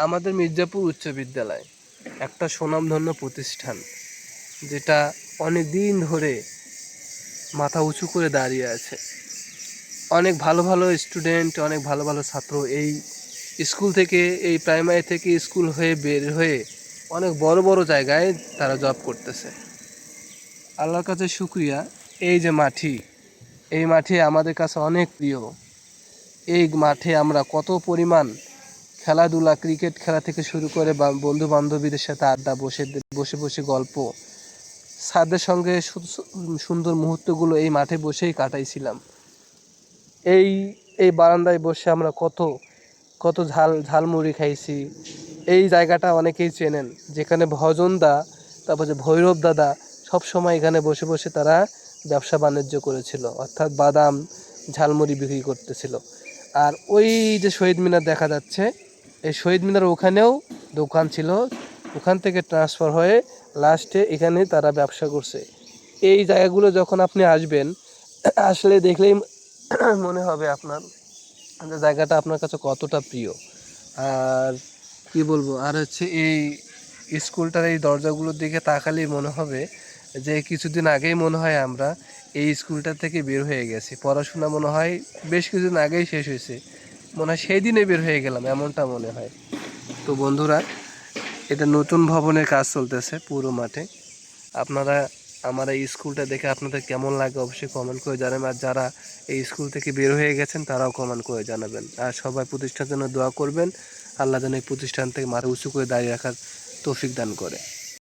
আমাদের মির্জাপুর উচ্চ বিদ্যালয় একটা সুনামধন্য প্রতিষ্ঠান, যেটা অনেক দিন ধরে মাথা উঁচু করে দাঁড়িয়ে আছে। অনেক ভালো ভালো স্টুডেন্ট, অনেক ভালো ভালো ছাত্র এই স্কুল থেকে, এই প্রাইমারি থেকে স্কুল হয়ে বের হয়ে অনেক বড় বড় জায়গায় তারা জব করতেছে। আল্লাহর কাছে শুকরিয়া। এই যে মাঠি, এই মাঠে আমাদের কাছে অনেক প্রিয়। এই মাঠে আমরা কত পরিমাণ খেলাধুলা, ক্রিকেট খেলা থেকে শুরু করে বন্ধু বান্ধবীদের সাথে আড্ডা, বসে বসে বসে গল্প, স্যারদের সঙ্গে সুন্দর মুহূর্তগুলো এই মাঠে বসেই কাটাইছিলাম। এই এই বারান্দায় বসে আমরা কত কত ঝালমুড়ি খাইছি। এই জায়গাটা অনেকেই চেনেন, যেখানে ভজনদা, তারপর যে ভৈরব দাদা সব সময় এখানে বসে বসে তারা ব্যবসা বাণিজ্য করেছিল, অর্থাৎ বাদাম ঝালমুড়ি বিক্রি করতেছিল। আর ওই যে শহীদ মিনার দেখা যাচ্ছে, এই শহীদ মিনার ওখানেও দোকান ছিল, ওখান থেকে ট্রান্সফার হয়ে লাস্টে এখানে তারা ব্যবসা করছে। এই জায়গাগুলো যখন আপনি আসবেন, আসলে দেখলেই মনে হবে আপনার যে জায়গাটা আপনার কাছে কতটা প্রিয়। আর কি বলবো, আর হচ্ছে এই স্কুলটার এই দরজাগুলোর দিকে তাকালেই মনে হবে যে কিছুদিন আগেই মনে হয় আমরা এই স্কুলটা থেকে বের হয়ে গেছি। পড়াশোনা মনে হয় বেশ কিছুদিন আগেই শেষ হয়েছে, মনে হয় সেই দিনে বের হয়ে গেলাম, এমনটা মনে হয়। তো বন্ধুরা, এটা নতুন ভবনের কাজ চলতেছে পুরো মাঠে। আপনারা আমার এই স্কুলটা দেখে আপনাদের কেমন লাগে অবশ্যই কমেন্ট করে জানাবেন। আর যারা এই স্কুল থেকে বের হয়ে গেছেন তারাও কমেন্ট করে জানাবেন। আর সবাই প্রতিষ্ঠানের জন্য দোয়া করবেন, আল্লাহ যেন এই প্রতিষ্ঠান থেকে মাথা উঁচু করে দাঁড়িয়ে রাখার তৌফিক দান করে।